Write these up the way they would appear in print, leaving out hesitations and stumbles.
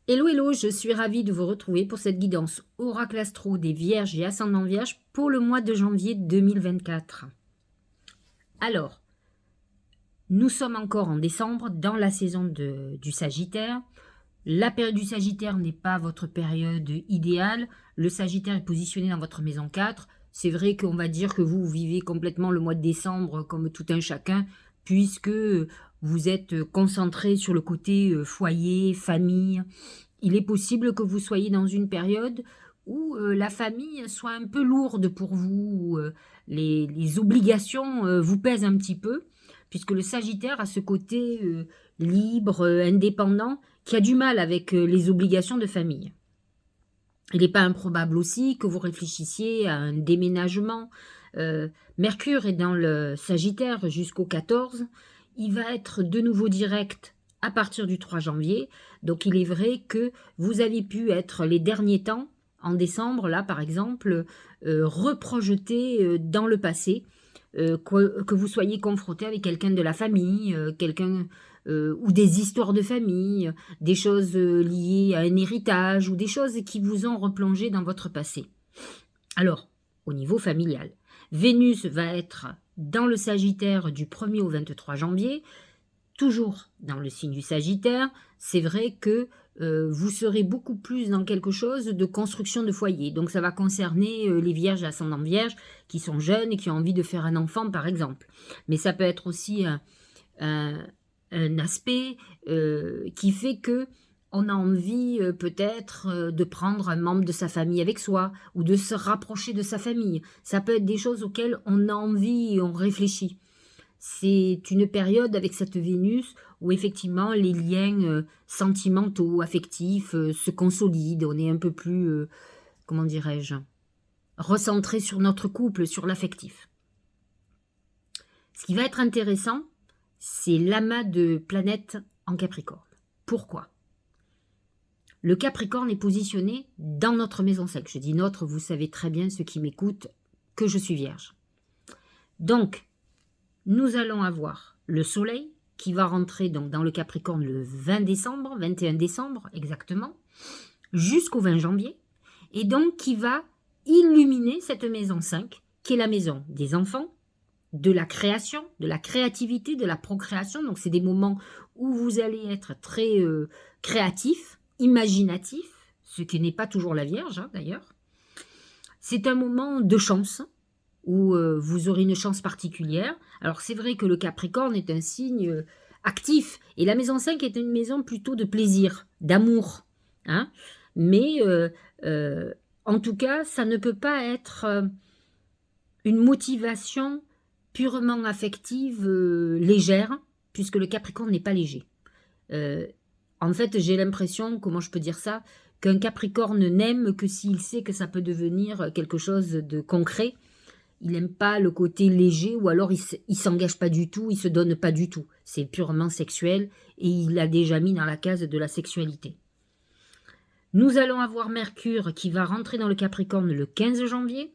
Hello, hello, je suis ravie de vous retrouver pour cette guidance Oracle Astro des Vierges et Ascendant Vierge pour le mois de janvier 2024. Alors, nous sommes encore en décembre dans la saison du Sagittaire. La période du Sagittaire n'est pas votre période idéale. Le Sagittaire est positionné dans votre maison 4. C'est vrai qu'on va dire que vous vivez complètement le mois de décembre comme tout un chacun, puisque vous êtes concentré sur le côté foyer, famille. Il est possible que vous soyez dans une période où la famille soit un peu lourde pour vous, où les obligations vous pèsent un petit peu, puisque le Sagittaire a ce côté libre, indépendant, qui a du mal avec les obligations de famille. Il n'est pas improbable aussi que vous réfléchissiez à un déménagement. Mercure est dans le Sagittaire jusqu'au 14. Il va être de nouveau direct à partir du 3 janvier. Donc il est vrai que vous avez pu être les derniers temps, en décembre, là par exemple, reprojeté dans le passé, que vous soyez confronté avec quelqu'un de la famille, quelqu'un ou des histoires de famille, des choses liées à un héritage ou des choses qui vous ont replongé dans votre passé. Alors, au niveau familial, Vénus va être dans le Sagittaire du 1er au 23 janvier, toujours dans le signe du Sagittaire. C'est vrai que vous serez beaucoup plus dans quelque chose de construction de foyer. Donc ça va concerner les vierges et ascendants vierges qui sont jeunes et qui ont envie de faire un enfant par exemple. Mais ça peut être aussi un aspect qui fait que on a envie peut-être de prendre un membre de sa famille avec soi ou de se rapprocher de sa famille. Ça peut être des choses auxquelles on a envie et on réfléchit. C'est une période avec cette Vénus où effectivement les liens sentimentaux, affectifs se consolident. On est un peu plus, comment dirais-je, recentré sur notre couple, sur l'affectif. Ce qui va être intéressant, c'est l'amas de planètes en Capricorne. Pourquoi ? Le Capricorne est positionné dans notre maison 5. Je dis notre, vous savez très bien, ceux qui m'écoutent, que je suis vierge. Donc, nous allons avoir le Soleil qui va rentrer donc dans le Capricorne le 20 décembre, 21 décembre exactement, jusqu'au 20 janvier, et donc qui va illuminer cette maison 5, qui est la maison des enfants, de la création, de la créativité, de la procréation. Donc c'est des moments où vous allez être très créatif, imaginatif, ce qui n'est pas toujours la Vierge d'ailleurs. C'est un moment de chance, où vous aurez une chance particulière. Alors c'est vrai que le Capricorne est un signe actif, et la maison 5 est une maison plutôt de plaisir, d'amour. Hein, mais en tout cas, ça ne peut pas être une motivation purement affective, légère, puisque le Capricorne n'est pas léger. En fait, j'ai l'impression, comment je peux dire ça, qu'un Capricorne n'aime que s'il sait que ça peut devenir quelque chose de concret. Il n'aime pas le côté léger, ou alors il s'engage pas du tout, il se donne pas du tout. C'est purement sexuel, et il l'a déjà mis dans la case de la sexualité. Nous allons avoir Mercure qui va rentrer dans le Capricorne le 15 janvier.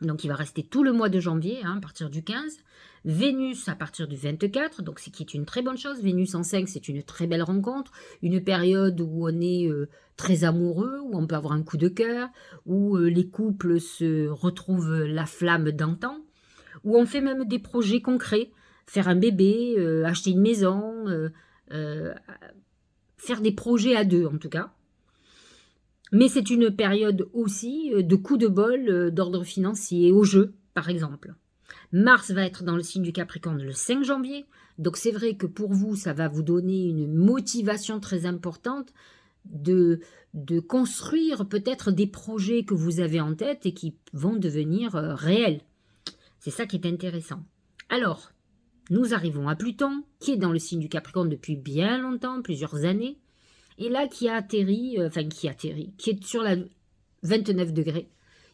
Donc il va rester tout le mois de janvier, à partir du 15. Vénus à partir du 24, donc ce qui est une très bonne chose. Vénus en 5, c'est une très belle rencontre. Une période où on est très amoureux, où on peut avoir un coup de cœur, où les couples se retrouvent la flamme d'antan, où on fait même des projets concrets. Faire un bébé, acheter une maison, faire des projets à deux en tout cas. Mais c'est une période aussi de coups de bol d'ordre financier, au jeu, par exemple. Mars va être dans le signe du Capricorne le 5 janvier. Donc c'est vrai que pour vous, ça va vous donner une motivation très importante de construire peut-être des projets que vous avez en tête et qui vont devenir réels. C'est ça qui est intéressant. Alors, nous arrivons à Pluton, qui est dans le signe du Capricorne depuis bien longtemps, plusieurs années. Et là, qui est sur la 29 degrés.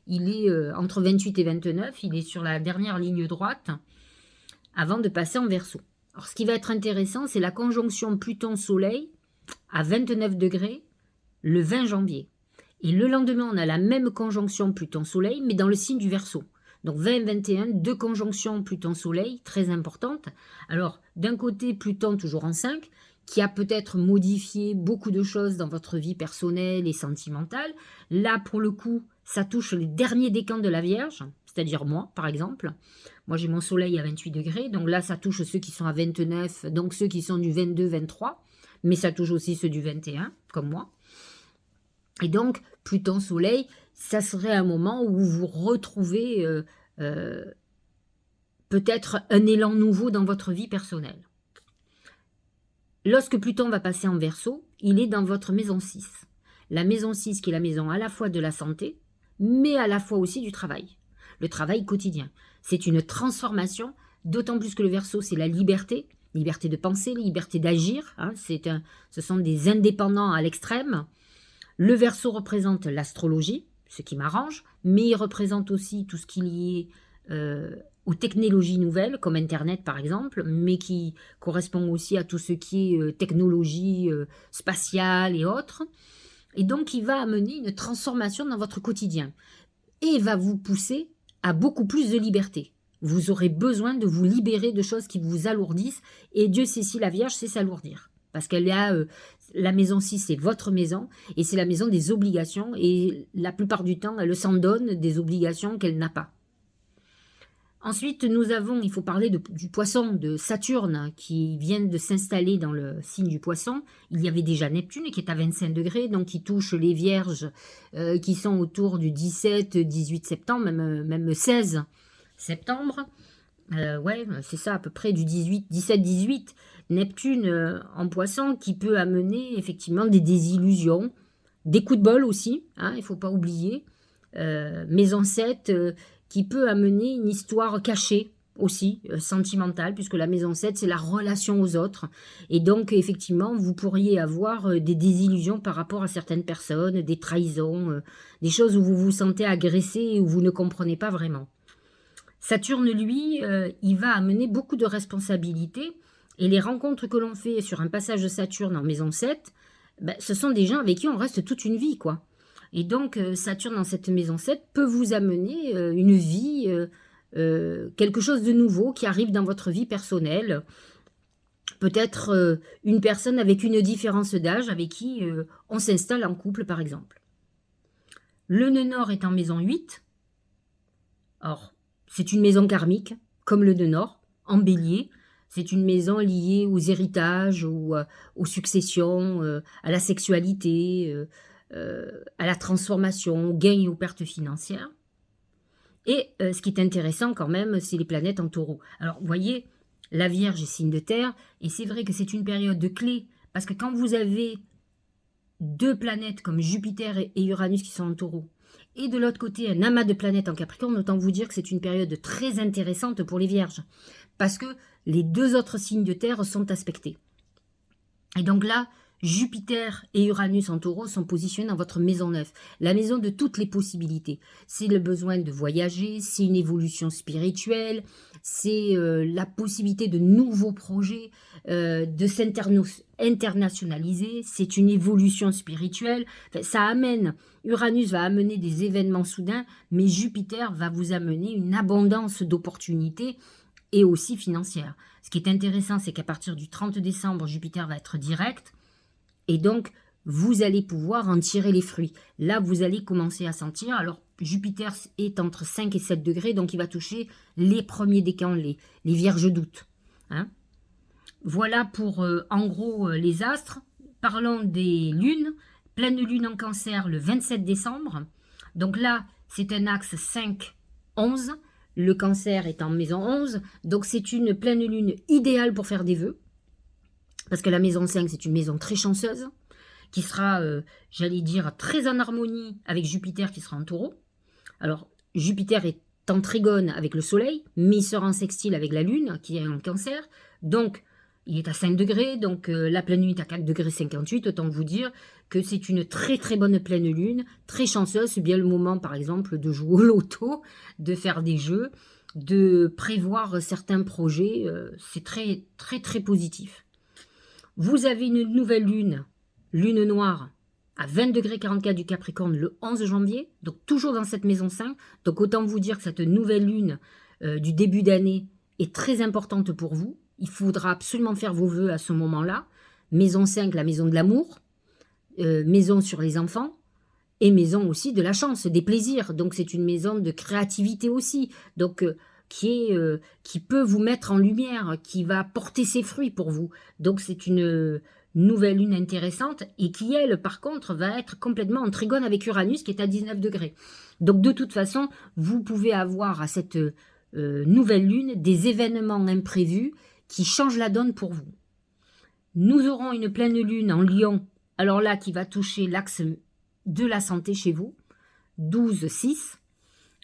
Il est entre 28 et 29, il est sur la dernière ligne droite avant de passer en Verseau. Alors, ce qui va être intéressant, c'est la conjonction Pluton-Soleil à 29 degrés le 20 janvier. Et le lendemain, on a la même conjonction Pluton-Soleil, mais dans le signe du Verseau. Donc 20-21, deux conjonctions Pluton-Soleil, très importantes. Alors, d'un côté, Pluton toujours en 5, qui a peut-être modifié beaucoup de choses dans votre vie personnelle et sentimentale. Là, pour le coup, ça touche les derniers décans de la Vierge, c'est-à-dire moi, par exemple. Moi, j'ai mon soleil à 28 degrés, donc là, ça touche ceux qui sont à 29, donc ceux qui sont du 22, 23, mais ça touche aussi ceux du 21, comme moi. Et donc, Pluton, soleil, ça serait un moment où vous retrouvez peut-être un élan nouveau dans votre vie personnelle. Lorsque Pluton va passer en Verseau, il est dans votre maison 6. La maison 6 qui est la maison à la fois de la santé, mais à la fois aussi du travail. Le travail quotidien. C'est une transformation, d'autant plus que le Verseau, c'est la liberté de penser, liberté d'agir. Hein, ce sont des indépendants à l'extrême. Le Verseau représente l'astrologie, ce qui m'arrange, mais il représente aussi tout ce qui est lié aux technologies nouvelles, comme Internet par exemple, mais qui correspond aussi à tout ce qui est technologie spatiale et autres. Et donc, il va amener une transformation dans votre quotidien et va vous pousser à beaucoup plus de liberté. Vous aurez besoin de vous libérer de choses qui vous alourdissent, et Dieu sait si la Vierge sait s'alourdir. Parce qu'elle a la maison 6, c'est votre maison, et c'est la maison des obligations, et la plupart du temps, elle s'en donne des obligations qu'elle n'a pas. Ensuite, nous avons, il faut parler du poisson, de Saturne, qui vient de s'installer dans le signe du poisson. Il y avait déjà Neptune, qui est à 25 degrés, donc qui touche les vierges qui sont autour du 17-18 septembre, même 16 septembre. Ouais, c'est ça, à peu près du 17-18. Neptune en poisson qui peut amener effectivement des désillusions, des coups de bol aussi, hein, il ne faut pas oublier. Maison 7 qui peut amener une histoire cachée aussi, sentimentale, puisque la maison 7, c'est la relation aux autres. Et donc, effectivement, vous pourriez avoir des désillusions par rapport à certaines personnes, des trahisons, des choses où vous vous sentez agressé et où vous ne comprenez pas vraiment. Saturne, lui, il va amener beaucoup de responsabilités. Et les rencontres que l'on fait sur un passage de Saturne en maison 7, ben, ce sont des gens avec qui on reste toute une vie, quoi. Et donc, Saturne dans cette maison 7 peut vous amener une vie, quelque chose de nouveau qui arrive dans votre vie personnelle. Peut-être une personne avec une différence d'âge avec qui on s'installe en couple, par exemple. Le nœud nord est en maison 8. Or, c'est une maison karmique, comme le nœud nord, en bélier. C'est une maison liée aux héritages, aux successions, à la sexualité, à la transformation, aux gains et aux pertes financières. Et ce qui est intéressant quand même, c'est les planètes en taureau. Alors, vous voyez, la Vierge est signe de terre, et c'est vrai que c'est une période de clé, parce que quand vous avez deux planètes comme Jupiter et Uranus qui sont en taureau, et de l'autre côté un amas de planètes en Capricorne, autant vous dire que c'est une période très intéressante pour les Vierges, parce que les deux autres signes de terre sont aspectés. Et donc là, Jupiter et Uranus en taureau sont positionnés dans votre maison 9, la maison de toutes les possibilités. C'est le besoin de voyager, c'est une évolution spirituelle, c'est la possibilité de nouveaux projets, de s'internationaliser, c'est une évolution spirituelle. Enfin, ça amène, Uranus va amener des événements soudains, mais Jupiter va vous amener une abondance d'opportunités et aussi financières. Ce qui est intéressant, c'est qu'à partir du 30 décembre, Jupiter va être direct, et donc, vous allez pouvoir en tirer les fruits. Là, vous allez commencer à sentir. Alors, Jupiter est entre 5 et 7 degrés, donc il va toucher les premiers décans, les vierges d'août. Hein. Voilà pour, en gros, les astres. Parlons des lunes. Pleine lune en Cancer le 27 décembre. Donc là, c'est un axe 5-11. Le Cancer est en maison 11. Donc, c'est une pleine lune idéale pour faire des vœux. Parce que la maison 5, c'est une maison très chanceuse, qui sera, j'allais dire, très en harmonie avec Jupiter qui sera en taureau. Alors, Jupiter est en trigone avec le soleil, mais il sera en sextile avec la lune, qui est en Cancer. Donc, il est à 5 degrés, donc la pleine lune est à 4 degrés 58, autant vous dire que c'est une très très bonne pleine lune, très chanceuse. C'est bien le moment, par exemple, de jouer au loto, de faire des jeux, de prévoir certains projets. C'est très très très positif. Vous avez une nouvelle lune, lune noire, à 20 degrés 44 du Capricorne le 11 janvier, donc toujours dans cette maison 5. Donc autant vous dire que cette nouvelle lune du début d'année est très importante pour vous. Il faudra absolument faire vos vœux à ce moment-là. Maison 5, la maison de l'amour, maison sur les enfants, et maison aussi de la chance, des plaisirs. Donc c'est une maison de créativité aussi, donc qui peut vous mettre en lumière, qui va porter ses fruits pour vous. Donc c'est une nouvelle lune intéressante et qui, elle, par contre, va être complètement en trigone avec Uranus qui est à 19 degrés. Donc de toute façon, vous pouvez avoir à cette nouvelle lune des événements imprévus qui changent la donne pour vous. Nous aurons une pleine lune en Lion, alors là qui va toucher l'axe de la santé chez vous, 12-6,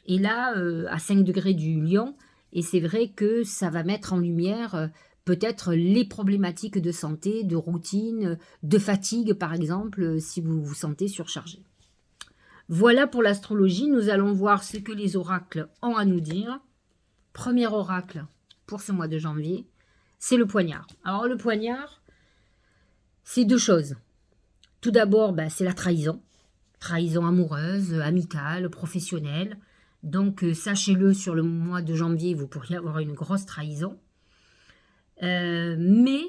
et là à 5 degrés du Lion, et c'est vrai que ça va mettre en lumière peut-être les problématiques de santé, de routine, de fatigue par exemple, si vous vous sentez surchargé. Voilà pour l'astrologie, nous allons voir ce que les oracles ont à nous dire. Premier oracle pour ce mois de janvier, c'est le poignard. Alors le poignard, c'est deux choses. Tout d'abord, c'est la trahison. Trahison amoureuse, amicale, professionnelle. Donc, sachez-le, sur le mois de janvier, vous pourriez avoir une grosse trahison. Mais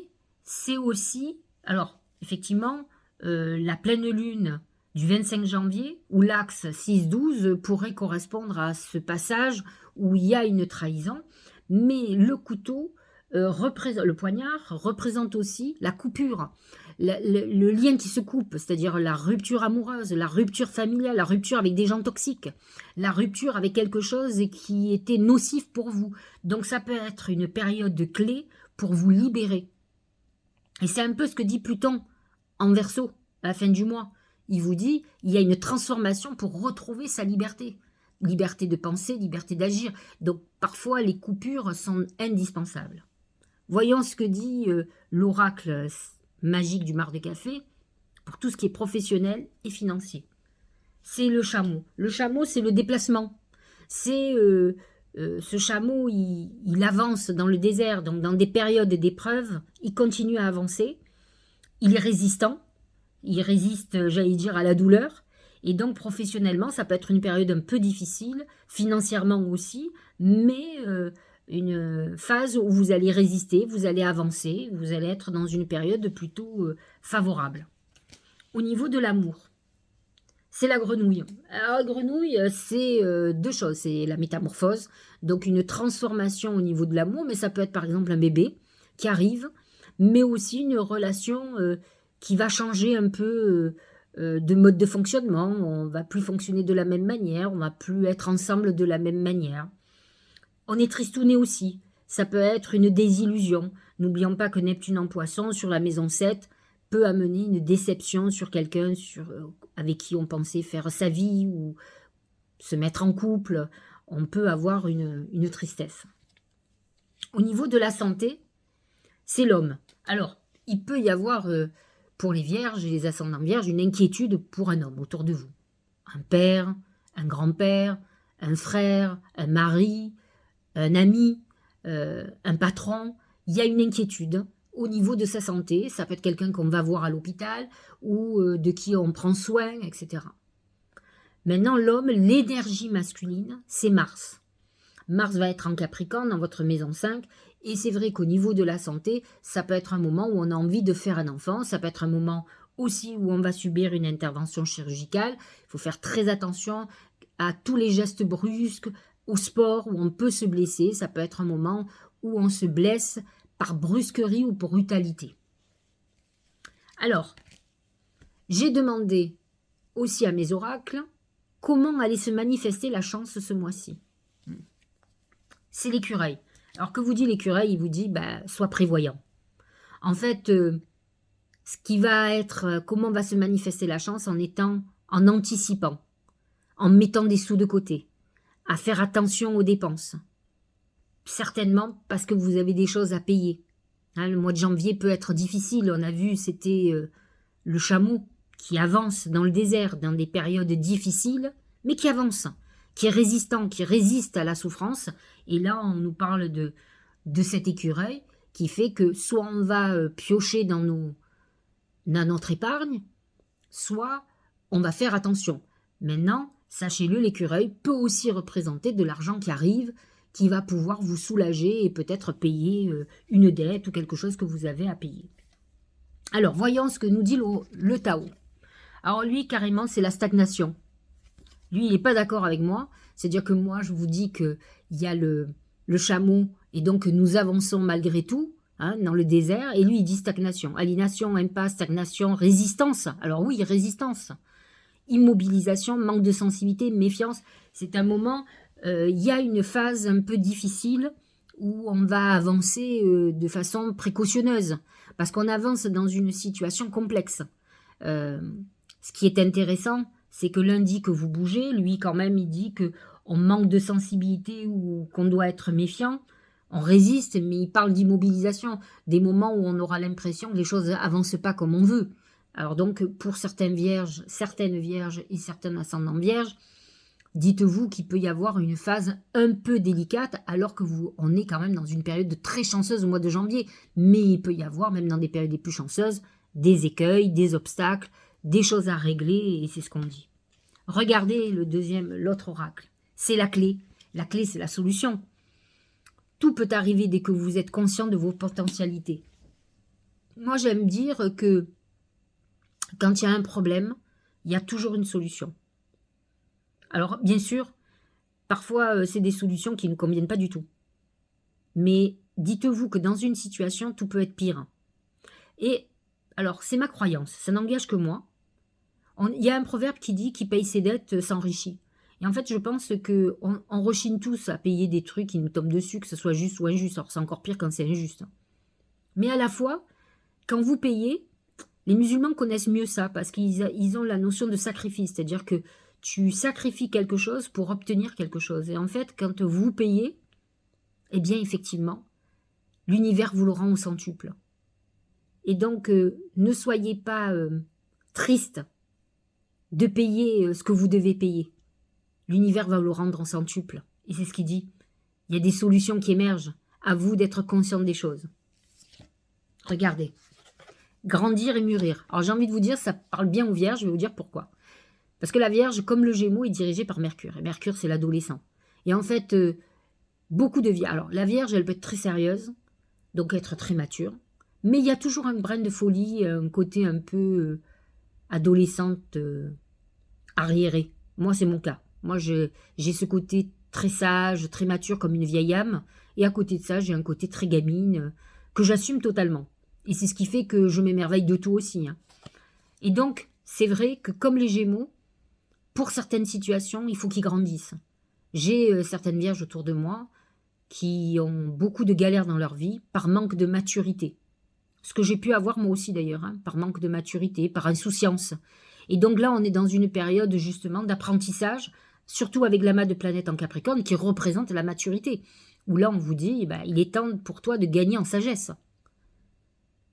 c'est aussi, alors, effectivement, la pleine lune du 25 janvier, où l'axe 6-12 pourrait correspondre à ce passage où il y a une trahison. Mais le couteau, le poignard, représente aussi la coupure. Le lien qui se coupe, c'est-à-dire la rupture amoureuse, la rupture familiale, la rupture avec des gens toxiques, la rupture avec quelque chose qui était nocif pour vous. Donc ça peut être une période de clé pour vous libérer. Et c'est un peu ce que dit Pluton en Verseau à la fin du mois. Il vous dit, il y a une transformation pour retrouver sa liberté. Liberté de penser, liberté d'agir. Donc parfois les coupures sont indispensables. Voyons ce que dit l'oracle magique du mar de café pour tout ce qui est professionnel et financier. C'est le chameau. Le chameau, c'est le déplacement. C'est ce chameau, il avance dans le désert, donc dans des périodes d'épreuve, il continue à avancer. Il est résistant. Il résiste, j'allais dire, à la douleur. Et donc, professionnellement, ça peut être une période un peu difficile, financièrement aussi, mais une phase où vous allez résister, vous allez avancer, vous allez être dans une période plutôt favorable. Au niveau de l'amour, c'est la grenouille. Alors, la grenouille, c'est deux choses. C'est la métamorphose, donc une transformation au niveau de l'amour, mais ça peut être par exemple un bébé qui arrive, mais aussi une relation qui va changer un peu de mode de fonctionnement. On va plus fonctionner de la même manière, on va plus être ensemble de la même manière. On est tristouné aussi. Ça peut être une désillusion. N'oublions pas que Neptune en Poisson, sur la maison 7, peut amener une déception sur quelqu'un avec qui on pensait faire sa vie ou se mettre en couple. On peut avoir une tristesse. Au niveau de la santé, c'est l'homme. Alors, il peut y avoir, pour les vierges et les ascendants vierges, une inquiétude pour un homme autour de vous. Un père, un grand-père, un frère, un mari, un ami, un patron, il y a une inquiétude au niveau de sa santé. Ça peut être quelqu'un qu'on va voir à l'hôpital ou de qui on prend soin, etc. Maintenant, l'homme, l'énergie masculine, c'est Mars. Mars va être en Capricorne dans votre maison 5 et c'est vrai qu'au niveau de la santé, ça peut être un moment où on a envie de faire un enfant, ça peut être un moment aussi où on va subir une intervention chirurgicale. Il faut faire très attention à tous les gestes brusques, au sport où on peut se blesser, ça peut être un moment où on se blesse par brusquerie ou pour brutalité. Alors, j'ai demandé aussi à mes oracles comment allait se manifester la chance ce mois-ci. C'est l'écureuil. Alors que vous dit l'écureuil? Il vous dit, sois prévoyant. En fait, ce qui va être, comment va se manifester la chance en anticipant, en mettant des sous de côté, à faire attention aux dépenses. Certainement parce que vous avez des choses à payer. Le mois de janvier peut être difficile. On a vu, c'était le chameau qui avance dans le désert, dans des périodes difficiles, mais qui avance, qui est résistant, qui résiste à la souffrance. Et là, on nous parle de cet écureuil qui fait que soit on va piocher dans notre épargne, soit on va faire attention. Maintenant, sachez-le, l'écureuil peut aussi représenter de l'argent qui arrive, qui va pouvoir vous soulager et peut-être payer une dette ou quelque chose que vous avez à payer. Alors, voyons ce que nous dit le Tao. Alors lui, carrément, c'est la stagnation. Lui, il n'est pas d'accord avec moi. C'est-à-dire que moi, je vous dis qu'il y a le chameau, et donc nous avançons malgré tout, hein, dans le désert. Et lui, il dit stagnation. Aliénation, impasse, stagnation, résistance. Alors oui, résistance. Immobilisation, manque de sensibilité, méfiance. C'est un moment, il y a une phase un peu difficile où on va avancer de façon précautionneuse. Parce qu'on avance dans une situation complexe. Ce qui est intéressant, c'est que l'un dit que vous bougez, lui quand même il dit qu'on manque de sensibilité ou qu'on doit être méfiant. On résiste, mais il parle d'immobilisation, des moments où on aura l'impression que les choses n'avancent pas comme on veut. Alors donc pour certaines vierges et certains ascendants vierges, dites-vous qu'il peut y avoir une phase un peu délicate alors que on est quand même dans une période très chanceuse au mois de janvier. Mais il peut y avoir, même dans des périodes les plus chanceuses, des écueils, des obstacles, des choses à régler, et c'est ce qu'on dit. Regardez l'autre oracle. C'est la clé. La clé, c'est la solution. Tout peut arriver dès que vous êtes conscient de vos potentialités. Moi, j'aime dire que quand il y a un problème, il y a toujours une solution. Alors, bien sûr, parfois, c'est des solutions qui ne conviennent pas du tout. Mais dites-vous que dans une situation, tout peut être pire. Et, alors, c'est ma croyance, ça n'engage que moi. Il y a un proverbe qui dit « qui paye ses dettes s'enrichit ». Et en fait, je pense qu'on rechigne tous à payer des trucs qui nous tombent dessus, que ce soit juste ou injuste. Alors, c'est encore pire quand c'est injuste. Mais à la fois, quand vous payez, les musulmans connaissent mieux ça, parce qu'ils ont la notion de sacrifice. C'est-à-dire que tu sacrifies quelque chose pour obtenir quelque chose. Et en fait, quand vous payez, eh bien, effectivement, l'univers vous le rend au centuple. Et donc, ne soyez pas triste de payer ce que vous devez payer. L'univers va vous le rendre en centuple. Et c'est ce qu'il dit. Il y a des solutions qui émergent. À vous d'être conscient des choses. Regardez. Grandir et mûrir. Alors j'ai envie de vous dire, ça parle bien aux vierges, je vais vous dire pourquoi. Parce que la Vierge, comme le Gémeaux, est dirigée par Mercure. Et Mercure, c'est l'adolescent. Et en fait, beaucoup de vierges... Alors, la Vierge, elle peut être très sérieuse, donc être très mature. Mais il y a toujours un brin de folie, un côté un peu adolescente, arriérée. Moi, c'est mon cas. Moi, j'ai ce côté très sage, très mature, comme une vieille âme. Et à côté de ça, j'ai un côté très gamine, que j'assume totalement. Et c'est ce qui fait que je m'émerveille de tout aussi. Hein. Et donc, c'est vrai que comme les Gémeaux, pour certaines situations, il faut qu'ils grandissent. J'ai certaines vierges autour de moi qui ont beaucoup de galères dans leur vie par manque de maturité. Ce que j'ai pu avoir moi aussi d'ailleurs, hein, par manque de maturité, par insouciance. Et donc là, on est dans une période justement d'apprentissage, surtout avec l'amas de planètes en Capricorne qui représente la maturité. Où là, on vous dit, il est temps pour toi de gagner en sagesse.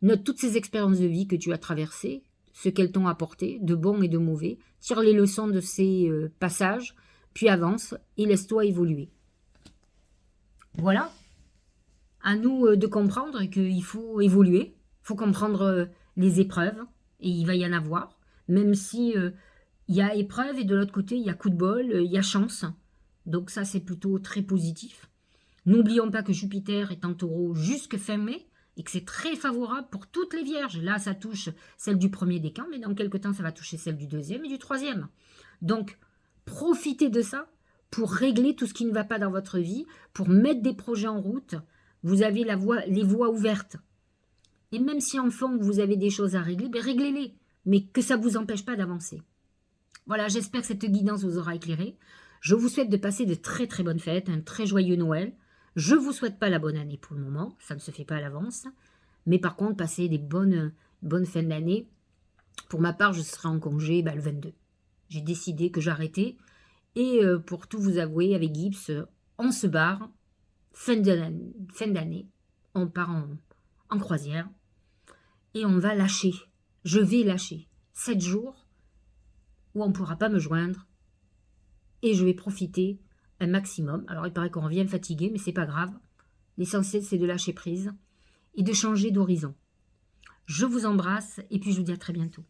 Note toutes ces expériences de vie que tu as traversées, ce qu'elles t'ont apporté, de bon et de mauvais, tire les leçons de ces passages, puis avance et laisse-toi évoluer. Voilà. À nous de comprendre qu'il faut évoluer, il faut comprendre les épreuves, et il va y en avoir, même si il y a épreuve et de l'autre côté, il y a coup de bol, il y a chance. Donc ça, c'est plutôt très positif. N'oublions pas que Jupiter est en taureau jusque fin mai, et que c'est très favorable pour toutes les vierges. Là, ça touche celle du premier décan, mais dans quelques temps, ça va toucher celle du deuxième et du troisième. Donc, profitez de ça pour régler tout ce qui ne va pas dans votre vie, pour mettre des projets en route. Vous avez les voies ouvertes. Et même si en fond, vous avez des choses à régler, réglez-les, mais que ça ne vous empêche pas d'avancer. Voilà, j'espère que cette guidance vous aura éclairé. Je vous souhaite de passer de très très bonnes fêtes, un très joyeux Noël. Je ne vous souhaite pas la bonne année pour le moment, ça ne se fait pas à l'avance. Mais par contre, passez des bonnes fins d'année. Pour ma part, je serai en congé le 22. J'ai décidé que j'arrêtais. Et pour tout vous avouer, avec Gibbs, on se barre. Fin d'année, on part en croisière. Et on va lâcher. Je vais lâcher 7 jours où on ne pourra pas me joindre. Et je vais profiter un maximum. Alors, il paraît qu'on revient fatigué, mais c'est pas grave. L'essentiel, c'est de lâcher prise et de changer d'horizon. Je vous embrasse et puis je vous dis à très bientôt.